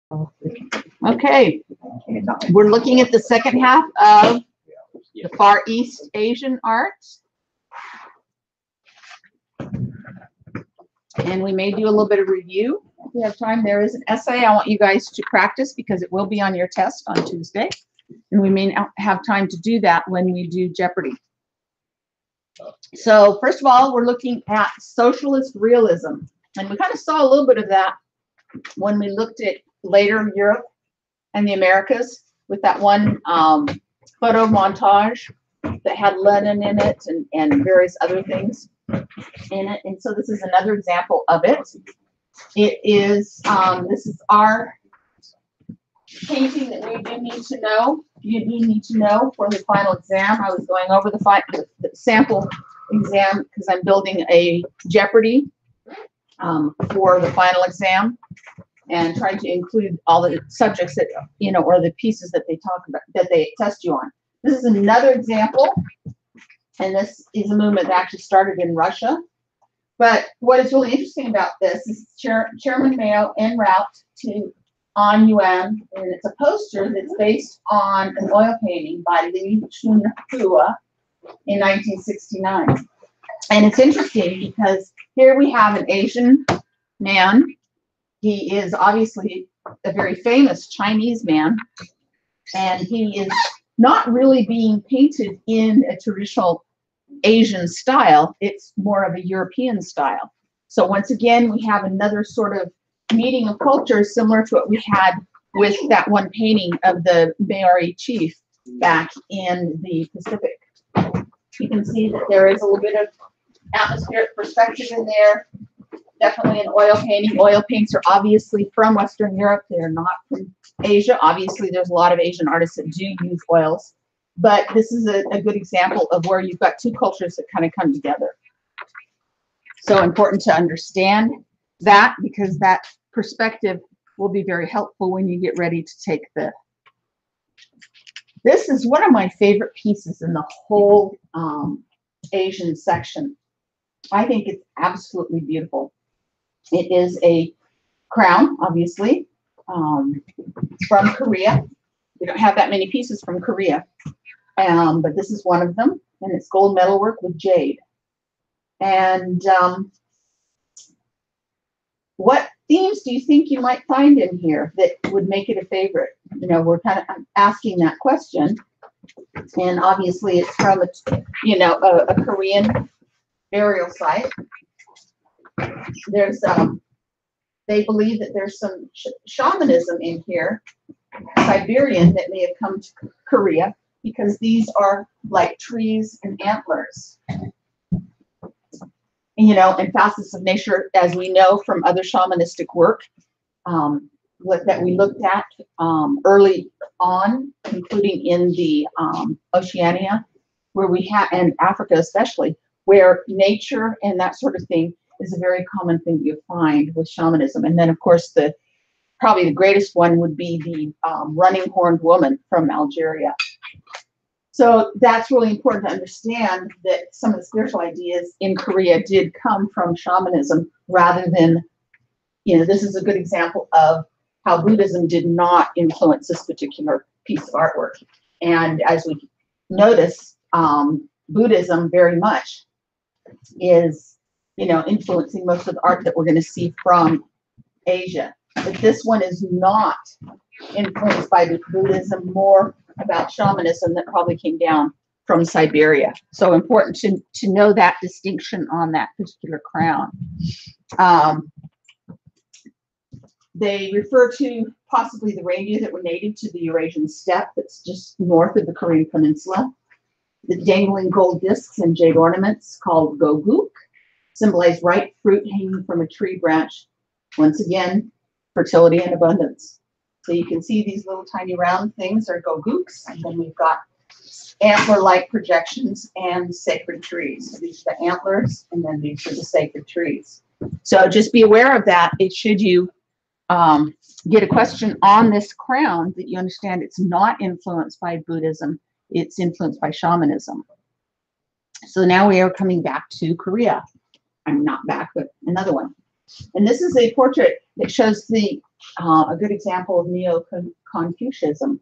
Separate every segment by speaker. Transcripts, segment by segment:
Speaker 1: Okay, we're looking at the second half of the Far East Asian arts. And we may do a little bit of review if we have time. There is an essay I want you guys to practice because it will be on your test on Tuesday. And we may not have time to do that when we do Jeopardy. So first of all, we're looking at socialist realism. And we kind of saw a little bit of that when we looked at later Europe and the Americas with that one photo montage that had Lenin in it and various other things in it. And so this is another example of it. It is, this is our painting that we do need to know. You do need to know for the final exam. I was going over the sample exam because I'm building a Jeopardy for the final exam and trying to include all the subjects that, you know, or the pieces that they talk about, that they test you on. This is another example, and this is a movement that actually started in Russia. But what is really interesting about this is Chairman Mao en route to on Yuan, and it's a poster that's based on an oil painting by Li Chunhua in 1969. And it's interesting because here we have an Asian man. He is obviously a very famous Chinese man, and he is not really being painted in a traditional Asian style. It's more of a European style. So once again, we have another sort of meeting of cultures similar to what we had with that one painting of the Maori chief back in the Pacific. You can see that there is a little bit of atmospheric perspective in there. Definitely an oil painting. Oil paints are obviously from Western Europe. They're not from Asia. Obviously, there's a lot of Asian artists that do use oils. But this is a good example of where you've got two cultures that kind of come together. So important to understand that, because that perspective will be very helpful when you get ready to take the. This is one of my favorite pieces in the whole Asian section. I think it's absolutely beautiful. It is a crown, obviously, from Korea. We don't have that many pieces from Korea, but this is one of them, and it's gold metalwork with jade. And what themes do you think you might find in here that would make it a favorite? You know, we're kind of asking that question, and obviously it's from a Korean burial site. There's they believe that there's some shamanism in here, Siberian, that may have come to Korea, because these are like trees and antlers. You know, and facets of nature, as we know from other shamanistic work that we looked at early on, including in the Oceania, where we have, and Africa especially, where nature and that sort of thing is a very common thing you find with shamanism. And then, of course, probably the greatest one would be the running horned woman from Algeria. So that's really important to understand that some of the spiritual ideas in Korea did come from shamanism rather than, you know, this is a good example of how Buddhism did not influence this particular piece of artwork. And as we notice, Buddhism very much is, you know, influencing most of the art that we're going to see from Asia. But this one is not influenced by Buddhism, more about shamanism that probably came down from Siberia. So important to know that distinction on that particular crown. They refer to possibly the reindeer that were native to the Eurasian steppe that's just north of the Korean peninsula. The dangling gold discs and jade ornaments called goguk symbolize ripe fruit hanging from a tree branch. Once again, fertility and abundance. So you can see these little tiny round things are goguks, and then we've got antler-like projections and sacred trees. So these are the antlers, and then these are the sacred trees. So just be aware of that. Should you get a question on this crown, that you understand it's not influenced by Buddhism, it's influenced by shamanism. So now we are coming back to Korea. I'm not back, but another one. And this is a portrait that shows the a good example of Neo-Confucianism.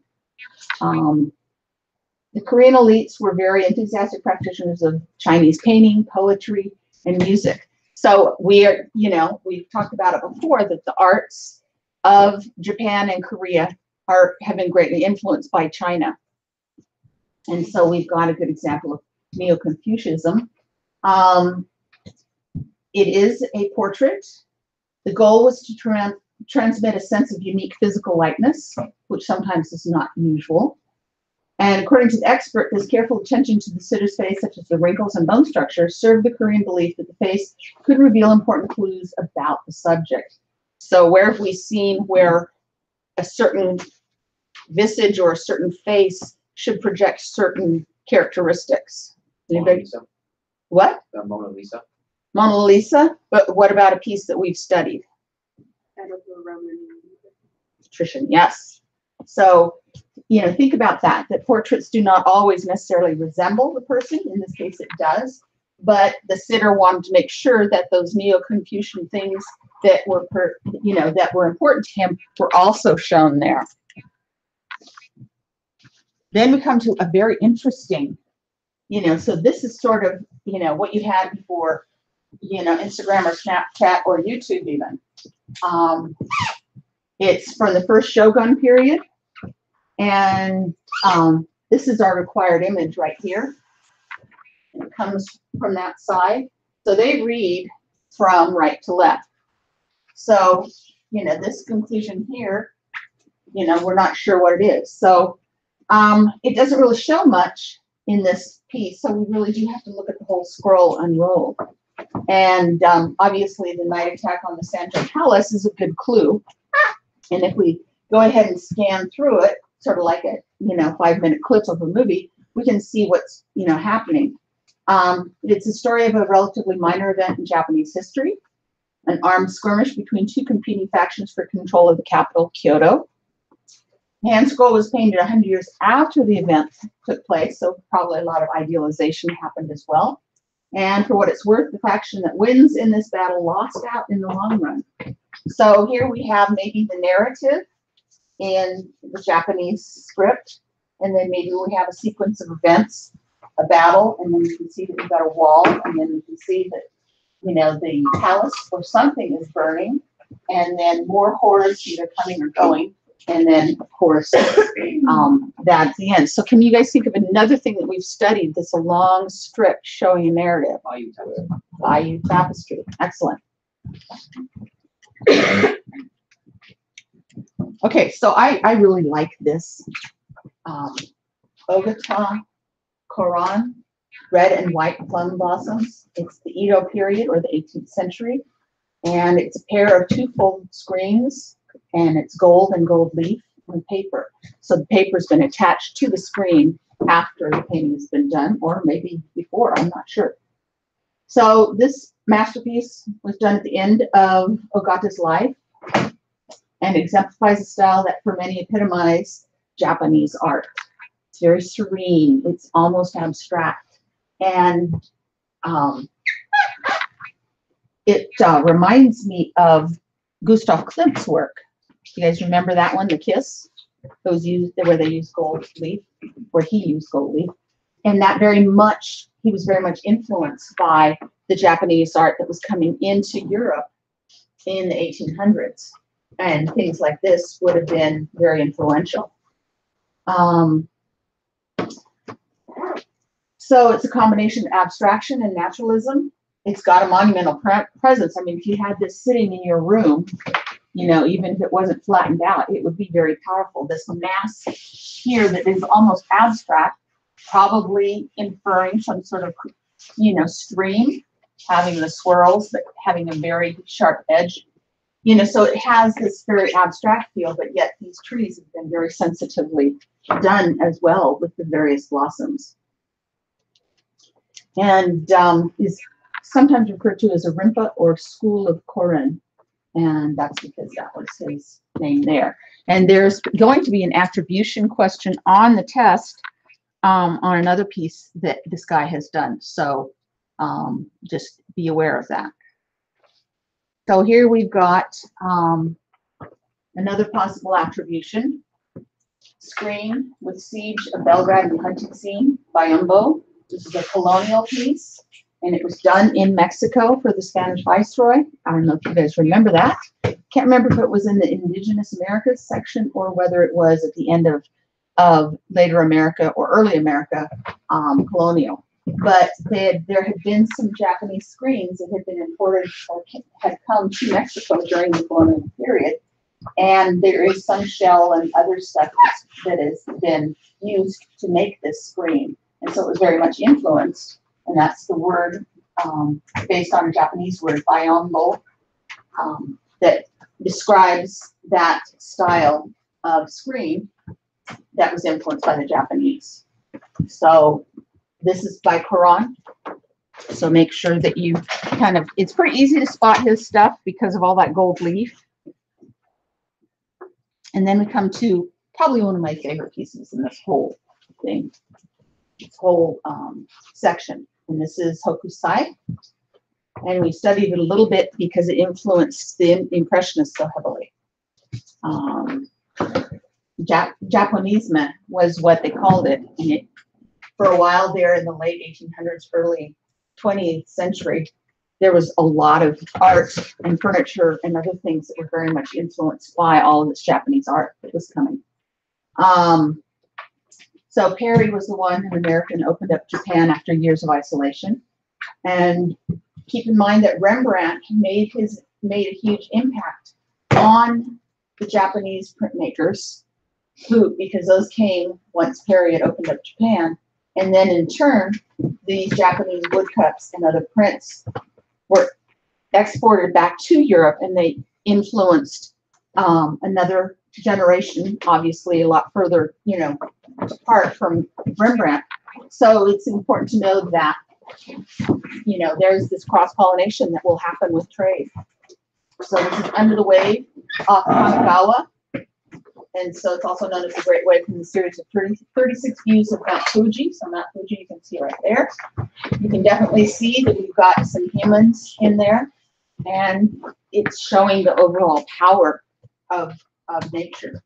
Speaker 1: The Korean elites were very enthusiastic practitioners of Chinese painting, poetry, and music. So we are, we've talked about it before, that the arts of Japan and Korea have been greatly influenced by China. And so we've got a good example of Neo-Confucianism. It is a portrait. The goal was to transmit a sense of unique physical likeness, which sometimes is not usual. And according to the expert, this careful attention to the sitter's face, such as the wrinkles and bone structure, served the Korean belief that the face could reveal important clues about the subject. So where have we seen where a certain visage or a certain face should project certain characteristics? Anybody?
Speaker 2: Mona Lisa.
Speaker 1: What?
Speaker 2: Mona Lisa.
Speaker 1: Mona Lisa? But what about a piece that we've studied? Patrician, yes. So, think about that portraits do not always necessarily resemble the person. In this case, it does. But the sitter wanted to make sure that those Neo-Confucian things that were, that were important to him were also shown there. Then we come to a very interesting, so this is sort of, what you had before, Instagram or Snapchat or YouTube even. It's from the first Shogun period. And this is our required image right here. It comes from that side. So they read from right to left. So, this conclusion here, we're not sure what it is. So it doesn't really show much in this piece. So we really do have to look at the whole scroll unrolled. And obviously the night attack on the Sancho Palace is a good clue. And if we go ahead and scan through it, sort of like a 5-minute clip of a movie, we can see what's happening. It's a story of a relatively minor event in Japanese history, an armed skirmish between two competing factions for control of the capital, Kyoto. The hand scroll was painted 100 years after the event took place, so probably a lot of idealization happened as well. And for what it's worth, the faction that wins in this battle lost out in the long run. So here we have maybe the narrative in the Japanese script, and then maybe we have a sequence of events, a battle, and then you can see that we've got a wall, and then you can see that, the palace or something is burning, and then more hordes either coming or going, and then, of course, that's the end. So can you guys think of another thing that we've studied that's a long strip showing a narrative? Bayeux Tapestry. Excellent. Okay, so I really like this Ogata Koran, red and white plum blossoms. It's the Edo period or the 18th century, and it's a pair of two-fold screens, and it's gold and gold leaf on paper. So the paper's been attached to the screen after the painting has been done, or maybe before, I'm not sure. So this masterpiece was done at the end of Ogata's life, and exemplifies a style that for many epitomized Japanese art. It's very serene, it's almost abstract, and it reminds me of Gustav Klimt's work. You guys remember that one, The Kiss? It was used where they used gold leaf, where he used gold leaf. And that he was very much influenced by the Japanese art that was coming into Europe in the 1800s. And things like this would have been very influential. So it's a combination of abstraction and naturalism. It's got a monumental presence. I mean, if you had this sitting in your room, even if it wasn't flattened out, it would be very powerful. This mass here that is almost abstract, probably inferring some sort of, stream, having the swirls, but having a very sharp edge. So it has this very abstract feel, but yet these trees have been very sensitively done as well with the various blossoms. And is sometimes referred to as a rinpa or school of Korin. And that's because that was his name there. And there's going to be an attribution question on the test on another piece that this guy has done. So just be aware of that. So here we've got Another possible attribution, screen with siege of Belgrade and hunting scene by Umbo. This is a colonial piece, and it was done in Mexico for the Spanish viceroy. I don't know if you guys remember that. Can't remember if it was in the Indigenous Americas section or whether it was at the end of later America or early America colonial. But there had been some Japanese screens that had been imported or had come to Mexico during the colonial period. And there is some shell and other stuff that has been used to make this screen. And so it was very much influenced. And that's the word based on a Japanese word, bayonbo, that describes that style of screen that was influenced by the Japanese. So this is by Quran. So make sure that you it's pretty easy to spot his stuff because of all that gold leaf. And then we come to probably one of my favorite pieces in this whole thing, this whole section. And this is Hokusai. And we studied it a little bit because it influenced the Impressionists so heavily. Japonisme was what they called it. And it, for a while there in the late 1800s, early 20th century, there was a lot of art and furniture and other things that were very much influenced by all of this Japanese art that was coming. So Perry was the one, an American, opened up Japan after years of isolation. And keep in mind that Rembrandt made a huge impact on the Japanese printmakers, because those came once Perry had opened up Japan. And then in turn, these Japanese woodcuts and other prints were exported back to Europe, and they influenced another generation, obviously a lot further, apart from Rembrandt. So it's important to know that, there's this cross-pollination that will happen with trade. So this is Under the Wave off Kanagawa. And so it's also known as the Great Wave from the series of 36 views of Mount Fuji. So Mount Fuji you can see right there. You can definitely see that we've got some humans in there. And it's showing the overall power of nature.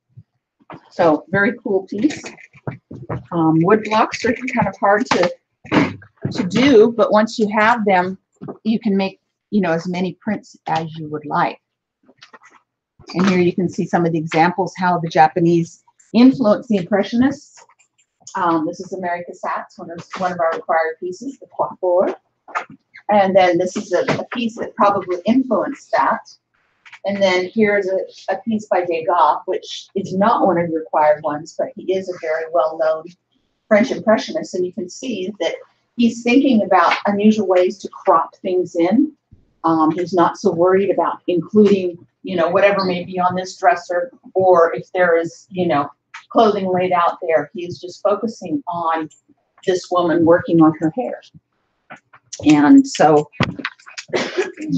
Speaker 1: So very cool piece. Wood blocks are kind of hard to do, but once you have them, you can make, as many prints as you would like. And here you can see some of the examples how the Japanese influenced the Impressionists. This is Mary Cassatt's, one of our required pieces, the Coiffure. And then this is a piece that probably influenced that. And then here's a piece by Degas, which is not one of the required ones, but he is a very well-known French Impressionist. And you can see that he's thinking about unusual ways to crop things in. He's not so worried about including, whatever may be on this dresser, or if there is, clothing laid out there. He's just focusing on this woman working on her hair. And so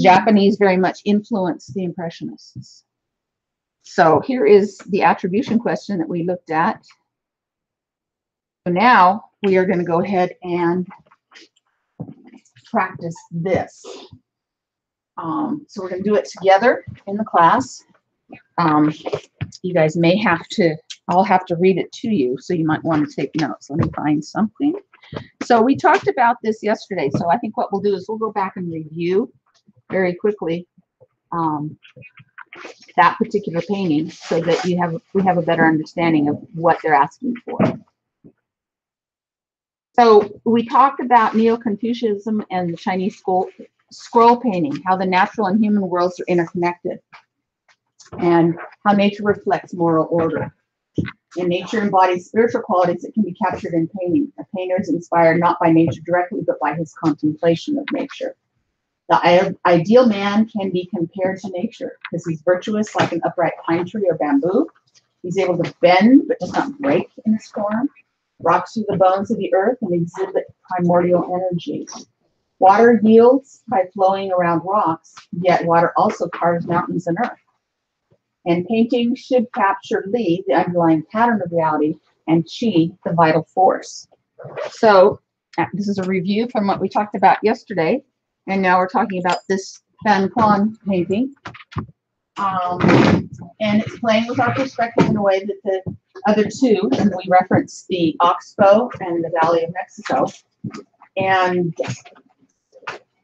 Speaker 1: Japanese very much influenced the Impressionists. So here is the attribution question that we looked at. So now we are going to go ahead and practice this. So we're going to do it together in the class. You guys may have to, I'll have to read it to you, so you might want to take notes. Let me find something. So we talked about this yesterday. So I think what we'll do is we'll go back and review very quickly that particular painting so that we have a better understanding of what they're asking for. So we talked about Neo-Confucianism and the Chinese scroll painting, how the natural and human worlds are interconnected, and how nature reflects moral order. And nature embodies spiritual qualities that can be captured in painting. A painter is inspired not by nature directly, but by his contemplation of nature. The ideal man can be compared to nature because he's virtuous like an upright pine tree or bamboo. He's able to bend but does not break in his form, rocks through the bones of the earth and exhibit primordial energy. Water yields by flowing around rocks, yet water also carves mountains and earth. And painting should capture Li, the underlying pattern of reality, and Qi, the vital force. So this is a review from what we talked about yesterday. And now we're talking about this Fan Quan painting. And it's playing with our perspective in a way that the other two, and we reference the Oxbow and the Valley of Mexico. And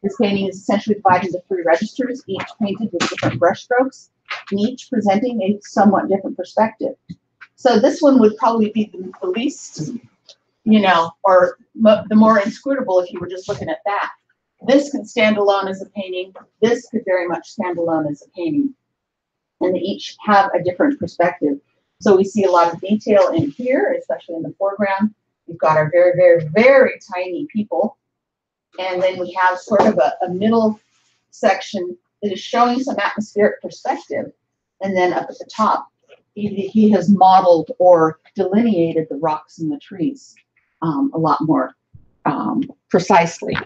Speaker 1: this painting is essentially divided into 3 registers, each painted with different brushstrokes, and each presenting a somewhat different perspective. So this one would probably be the least, you know, or the more inscrutable if you were just looking at that. This could stand alone as a painting. This could very much stand alone as a painting. And they each have a different perspective. So we see a lot of detail in here, especially in the foreground. We've got our very, very, very tiny people. And then we have sort of a middle section that is showing some atmospheric perspective. And then up at the top, he has modeled or delineated the rocks and the trees a lot more precisely.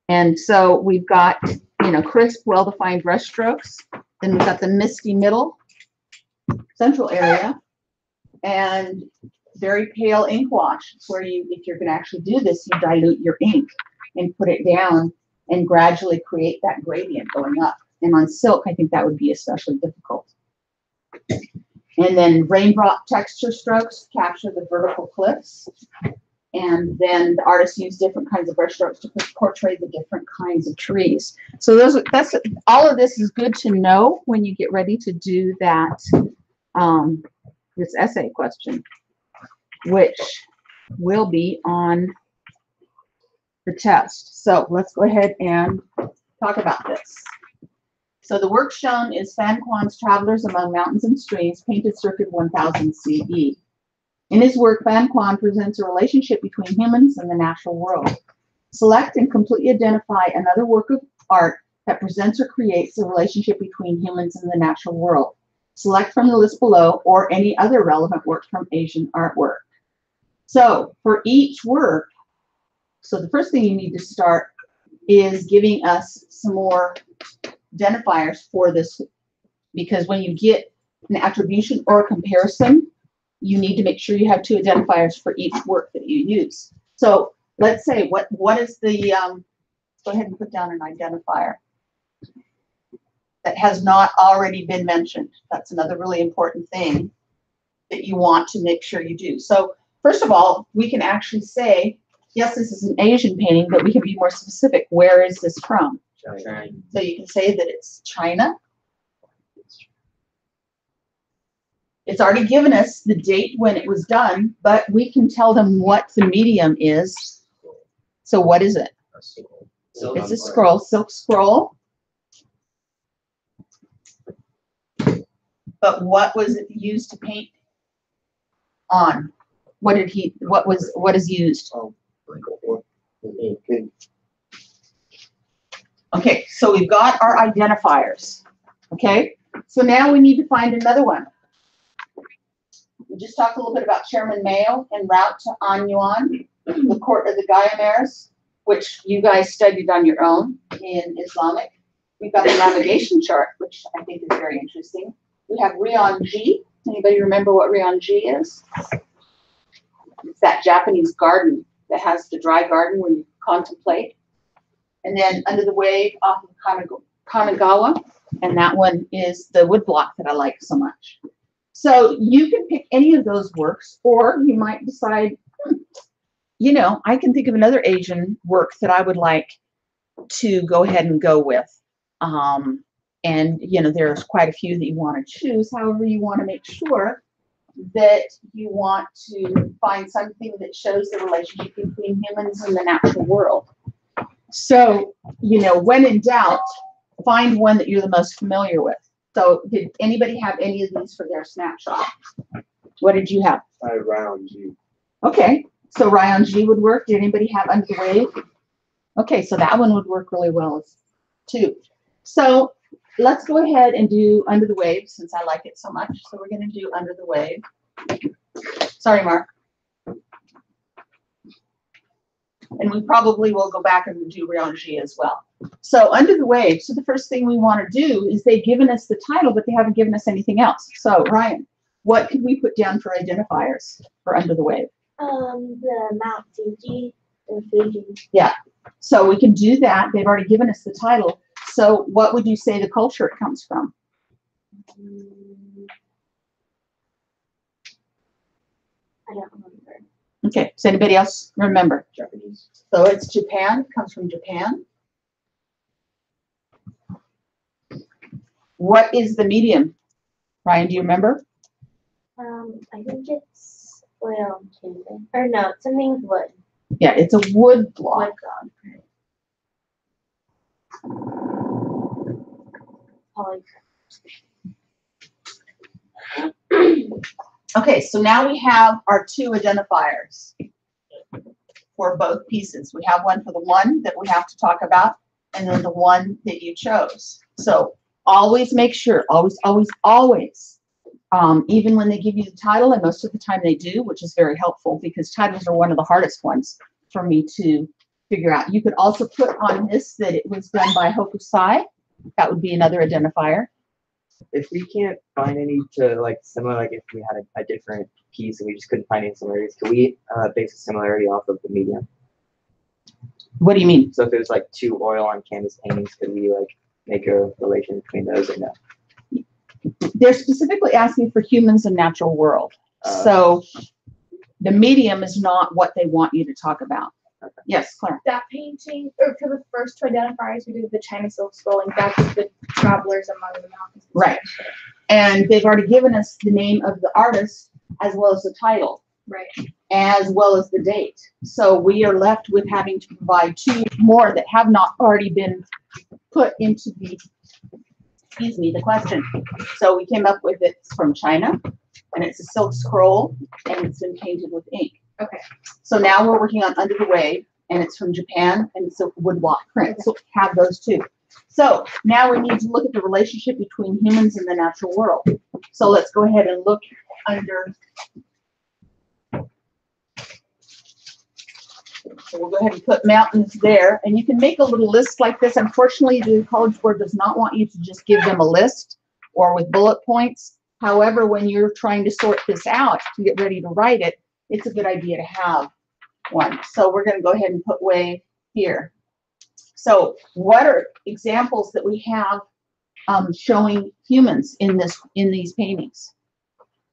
Speaker 1: And so we've got, you know, crisp, well-defined brush strokes. Then we've got the misty middle central area and very pale ink wash. It's where you, if you're going to actually do this, you dilute your ink and put it down and gradually create that gradient going up. And on silk, I think that would be especially difficult. And then raindrop texture strokes capture the vertical cliffs. And then the artists use different kinds of brush strokes to portray the different kinds of trees. So that's all of this is good to know when you get ready to do that this essay question, which will be on the test. So let's go ahead and talk about this. So the work shown is Fan Quan's Travelers Among Mountains and Streams, painted circa 1000 CE. In his work, Fan Quan presents a relationship between humans and the natural world. Select and completely identify another work of art that presents or creates a relationship between humans and the natural world. Select from the list below or any other relevant work from Asian artwork. So for each work, so the first thing you need to start is giving us some more identifiers for this, because when you get an attribution or a comparison, you need to make sure you have 2 identifiers for each work that you use. So let's say, what is the, go ahead and put down an identifier that has not already been mentioned. That's another really important thing that you want to make sure you do. So first of all, we can actually say, yes, this is an Asian painting, but we can be more specific. Where is this from?
Speaker 2: China.
Speaker 1: So you can say that it's China. It's already given us the date when it was done, but we can tell them what the medium is. So what is it? It's a scroll, silk scroll. But what was it used to paint on? What is used? Okay, so we've got our identifiers. Okay, so now we need to find another one. We just talked a little bit about Chairman Mao en route to Anyuan, the court of the Guyamares, which you guys studied on your own in Islamic. We've got a navigation chart, which I think is very interesting. We have Ryonji. Anybody remember what Ryonji is? It's that Japanese garden that has the dry garden where you contemplate. And then Under the Wave off of Kanagawa. And that one is the woodblock that I like so much. So you can pick any of those works, or you might decide, you know, I can think of another Asian work that I would like to go ahead and go with. And, you know, there's quite a few that you want to choose. However, you want to make sure that you want to find something that shows the relationship between humans and the natural world. So, you know, when in doubt, find one that you're the most familiar with. So did anybody have any of these for their snapshot? What did you have?
Speaker 2: Ryonji.
Speaker 1: Okay, so Ryonji would work. Did anybody have Under the Wave? Okay, so that one would work really well too. So let's go ahead and do Under the Wave since I like it so much. So we're going to do Under the Wave. Sorry, Mark. And we probably will go back and do Ryonji as well. So Under the Wave. So the first thing we want to do is they've given us the title, but they haven't given us anything else. So Ryan, what can we put down for identifiers for Under the Wave?
Speaker 3: The Mount Fuji in Fiji.
Speaker 1: Yeah. So we can do that. They've already given us the title. So what would you say the culture it comes from?
Speaker 3: I don't remember.
Speaker 1: Okay, does anybody else remember?
Speaker 2: Japanese.
Speaker 1: So it's Japan, comes from Japan. What is the medium? Ryan, do you remember?
Speaker 3: I think it's oil canvas. Or no, something's wood.
Speaker 1: Yeah, it's a wood block.
Speaker 3: Poly.
Speaker 1: Okay, so now we have our two identifiers for both pieces. We have one for the one that we have to talk about, and then the one that you chose. So always make sure, always, even when they give you the title, and most of the time they do, which is very helpful because titles are one of the hardest ones for me to figure out. You could also put on this that it was done by Hokusai. That would be another identifier.
Speaker 2: If we can't find any to like similar, like if we had a different piece and we just couldn't find any similarities, could we base a similarity off of the medium?
Speaker 1: What do you mean?
Speaker 2: So if it was like two oil on canvas paintings, could we like make a relation between those or no?
Speaker 1: They're specifically asking for humans and natural world. So the medium is not what they want you to talk about.
Speaker 2: Okay.
Speaker 1: Yes, Claire.
Speaker 4: That painting, or for the first two identifiers, we did the China silk scrolling. That's the travelers among the mountains.
Speaker 1: Right. And they've already given us the name of the artist as well as the title,
Speaker 4: Right.
Speaker 1: as well as the date. So we are left with having to provide two more that have not already been put into the, the question. So we came up with it from China, and it's a silk scroll, and it's been painted with ink.
Speaker 4: Okay.
Speaker 1: So now we're working on Under the Wave, and it's from Japan, and it's a woodblock print. So we have those two. So now we need to look at the relationship between humans and the natural world. So let's go ahead and look under. So we'll go ahead and put mountains there, and you can make a little list like this. Unfortunately, the College Board does not want you to just give them a list or with bullet points. However, when you're trying to sort this out to get ready to write it, it's a good idea to have one. So we're going to go ahead and put wave here. So what are examples that we have showing humans in these paintings?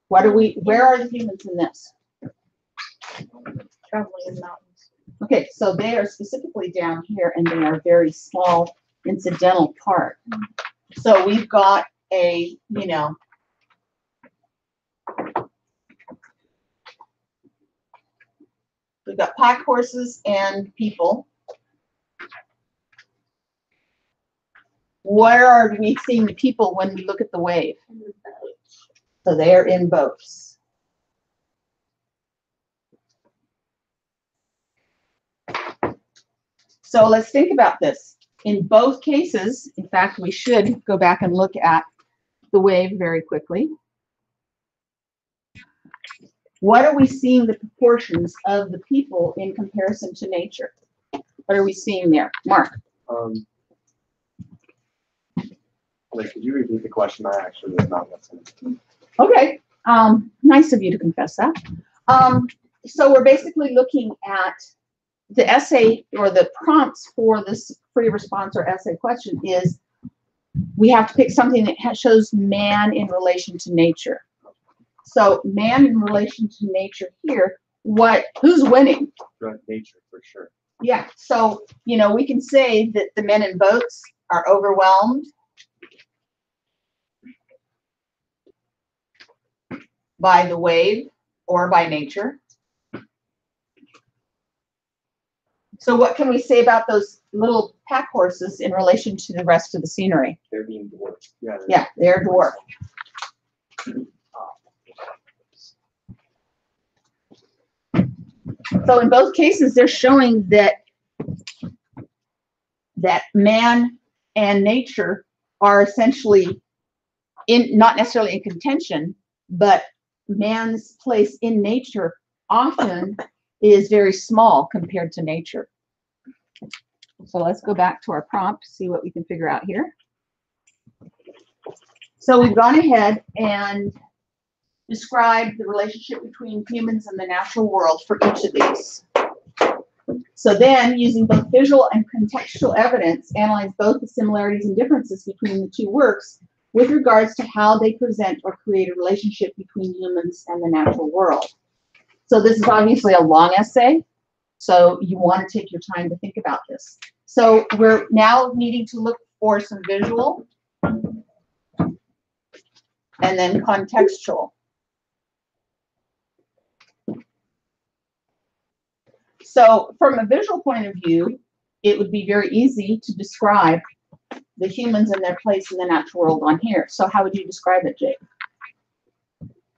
Speaker 1: Where are the humans in this?
Speaker 4: Traveling in the mountains.
Speaker 1: Okay, so they are specifically down here, and they are very small incidental part. So we've got a, we've got pack horses and people. Where are we seeing the people when we look at the wave? So they are in boats. So let's think about this. In both cases, in fact, we should go back and look at the wave very quickly. What are we seeing the proportions of the people in comparison to nature? What are we seeing there? Mark?
Speaker 5: Like, could you repeat the question? I actually was not listening.
Speaker 1: Okay, nice of you to confess that. So we're basically looking at the essay, or the prompts for this free response or essay question is, we have to pick something that shows man in relation to nature. So man in relation to nature here, who's winning?
Speaker 5: Nature, for sure.
Speaker 1: Yeah, so, we can say that the men in boats are overwhelmed by the wave or by nature. So what can we say about those little pack horses in relation to the rest of the scenery?
Speaker 5: They're being dwarfed.
Speaker 1: Yeah, they're dwarfed. So in both cases, they're showing that man and nature are essentially not necessarily in contention, but man's place in nature often is very small compared to nature. So let's go back to our prompt, see what we can figure out here. So we've gone ahead and described the relationship between humans and the natural world for each of these. So then, using both visual and contextual evidence, analyze both the similarities and differences between the two works with regards to how they present or create a relationship between humans and the natural world. So this is obviously a long essay, so you want to take your time to think about this. So we're now needing to look for some visual and then contextual. So from a visual point of view, it would be very easy to describe the humans and their place in the natural world on here. So how would you describe it, Jake?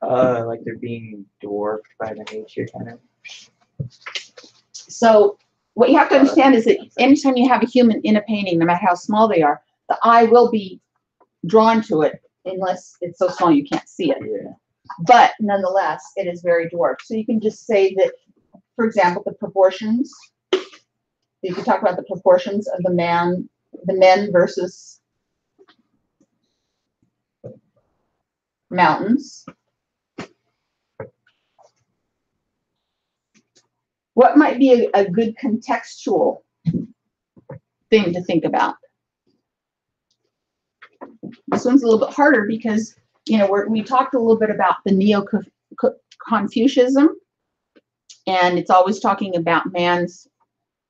Speaker 2: Like they're being dwarfed by the nature, kind of.
Speaker 1: So what you have to understand is that anytime you have a human in a painting, no matter how small they are, the eye will be drawn to it unless it's so small you can't see it.
Speaker 2: Yeah.
Speaker 1: But nonetheless, it is very dwarfed. So you can just say that, for example, the proportions. You can talk about the proportions of the men versus mountains. What might be a good contextual thing to think about? This one's a little bit harder because, you know, we talked a little bit about the Neo-Confucianism, and it's always talking about man's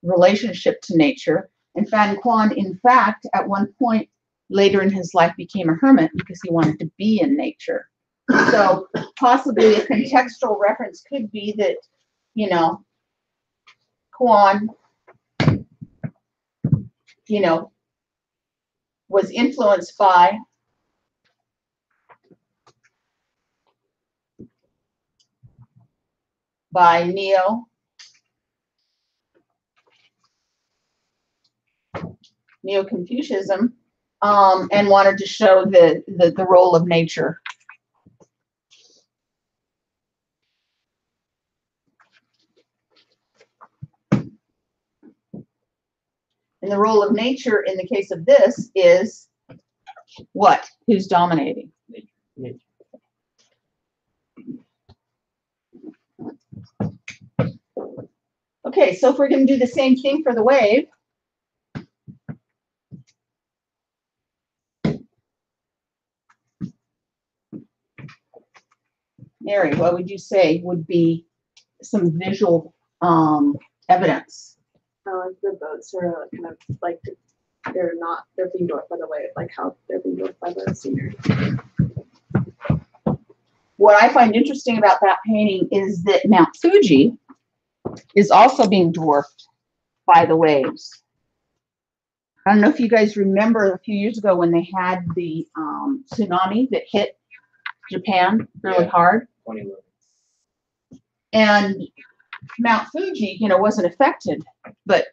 Speaker 1: relationship to nature. And Fan Quan, in fact, at one point later in his life became a hermit because he wanted to be in nature. So possibly a contextual reference could be that, you know, Quan, you know, was influenced by Neo-Confucianism, and wanted to show the role of nature. And the role of nature in the case of this is what? Who's dominating?
Speaker 2: Nature.
Speaker 1: Okay, so if we're going to do the same thing for the wave, Mary, what would you say would be some visual evidence?
Speaker 6: Like the boats are kind of like they're being dwarfed by the wave, like how they're being dwarfed by the scenery.
Speaker 1: What I find interesting about that painting is that Mount Fuji is also being dwarfed by the waves. I don't know if you guys remember a few years ago when they had the tsunami that hit Japan really hard.
Speaker 2: 21.
Speaker 1: And Mount Fuji, you know, wasn't affected, but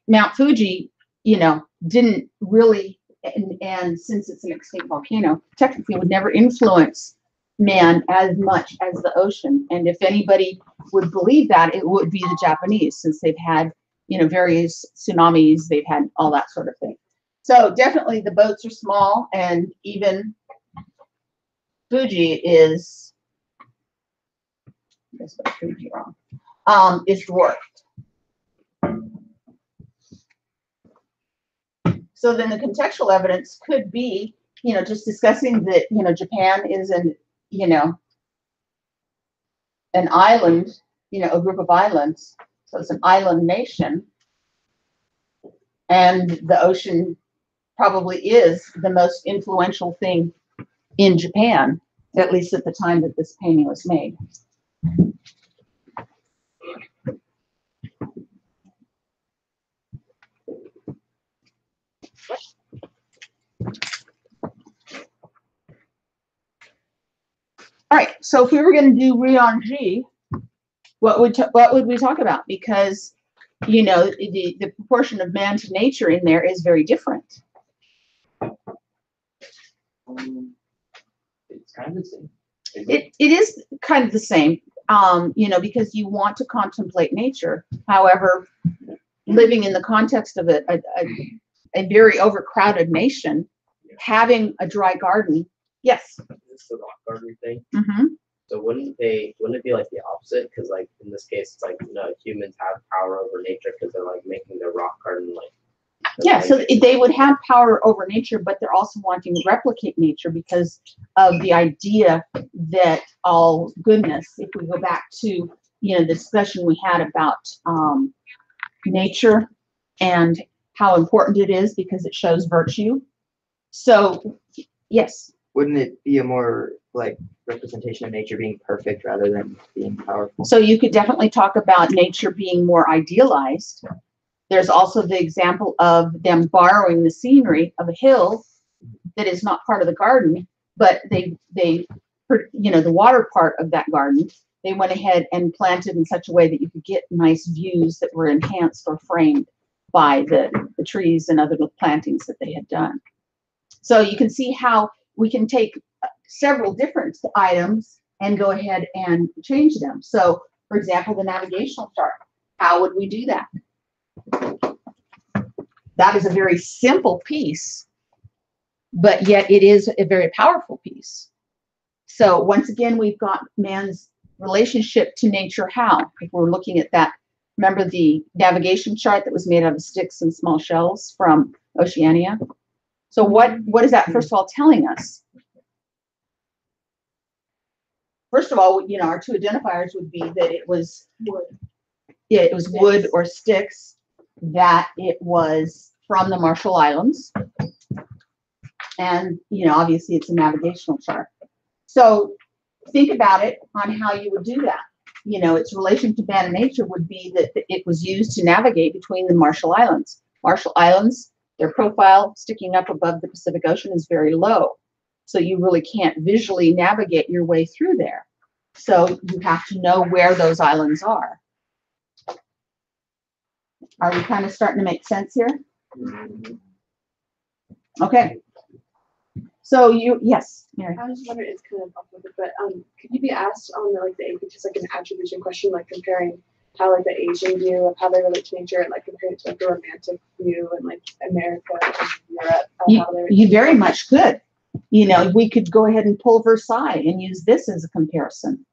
Speaker 1: Mount Fuji, you know, didn't really, and since it's an extinct volcano, technically would never influence man as much as the ocean. And if anybody would believe that, it would be the Japanese, since they've had, you know, various tsunamis, they've had all that sort of thing. So definitely the boats are small, and even Fuji is, I guess I spelled Fuji wrong, is dwarfed. So then the contextual evidence could be, you know, just discussing that, you know, Japan is an, you know, an island, you know, a group of islands. So it's an island nation. And the ocean probably is the most influential thing in Japan, at least at the time that this painting was made. All right, so if we were going to do Rianji, what would we talk about? Because, you know, the proportion of man to nature in there is very different.
Speaker 2: It's kind of the same.
Speaker 1: It is kind of the same, you know, because you want to contemplate nature. However, living in the context of a very overcrowded nation, having a dry garden, yes.
Speaker 2: It's the rock garden thing.
Speaker 1: Mm-hmm.
Speaker 7: So wouldn't it be like the opposite? Because like in this case, it's like, humans have power over nature because they're like making their rock garden like.
Speaker 1: Yeah, so they would have power over nature, but they're also wanting to replicate nature because of the idea that all goodness, if we go back to, the discussion we had about nature and how important it is because it shows virtue. So, yes.
Speaker 2: Wouldn't it be a more like representation of nature being perfect rather than being powerful?
Speaker 1: So you could definitely talk about nature being more idealized. There's also the example of them borrowing the scenery of a hill that is not part of the garden, but the water part of that garden, they went ahead and planted in such a way that you could get nice views that were enhanced or framed by the trees and other plantings that they had done. So you can see how we can take several different items and go ahead and change them. So, for example, the navigational chart, how would we do that? That is a very simple piece, but yet it is a very powerful piece. So once again, we've got man's relationship to nature. How? If we're looking at that, remember the navigation chart that was made out of sticks and small shells from Oceania? So what is that, first of all, telling us? First of all, our two identifiers would be that it was wood. Yeah, it was wood or sticks, that it was from the Marshall Islands. And, obviously it's a navigational chart. So think about it on how you would do that. Its relation to man and nature would be that it was used to navigate between the Marshall Islands. Marshall Islands, their profile sticking up above the Pacific Ocean is very low. So you really can't visually navigate your way through there. So you have to know where those islands are. Are we kind of starting to make sense here? Okay. So yes, Mary.
Speaker 6: I was just wondering, it's kind of off of it, but could you be asked on the just like an attribution question, like comparing how like the Asian view of how they relate to nature and like compared to like the romantic view and like America and Europe, how they
Speaker 1: You very much could. We could go ahead and pull Versailles and use this as a comparison.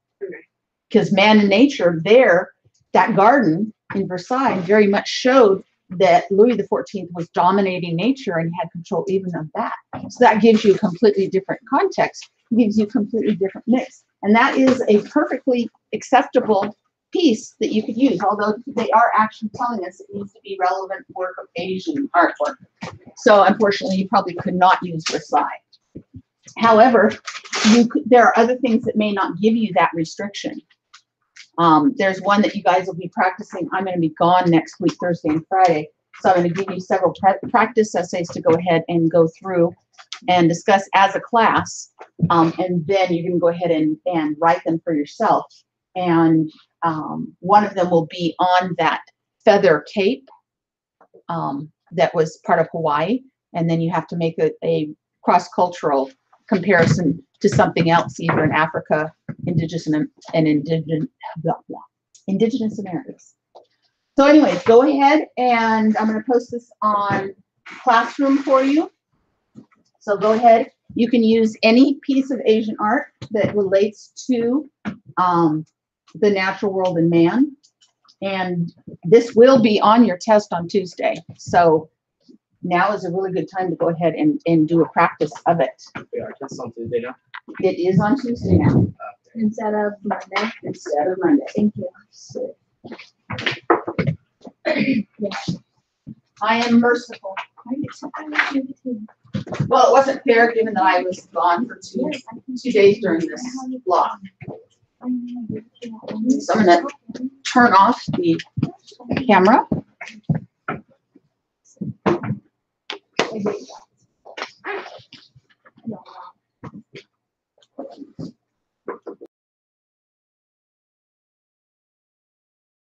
Speaker 1: Because man and nature there, that garden in Versailles very much showed that Louis XIV was dominating nature and had control even of that. So that gives you a completely different context, gives you a completely different mix. And that is a perfectly acceptable piece that you could use, although they are actually telling us it needs to be relevant work of Asian artwork. So unfortunately, you probably could not use Versailles. However, there are other things that may not give you that restriction. There's one that you guys will be practicing. I'm going to be gone next week, Thursday and Friday. So I'm going to give you several practice essays to go ahead and go through and discuss as a class. And then you can go ahead and write them for yourself. And one of them will be on that feather cape that was part of Hawaii. And then you have to make a cross-cultural comparison to something else, either in Africa, indigenous Americas. So anyways, go ahead and I'm going to post this on Classroom for you. So go ahead. You can use any piece of Asian art that relates to the natural world and man. And this will be on your test on Tuesday. So now is a really good time to go ahead and do a practice of it.
Speaker 7: We are test on Tuesday now.
Speaker 1: It is on Tuesday now.
Speaker 4: Instead of Monday.
Speaker 1: Instead of Monday.
Speaker 4: Thank you.
Speaker 1: So, I am merciful. Well, it wasn't fair given that I was gone for two days during this block. So I'm going to turn off the camera.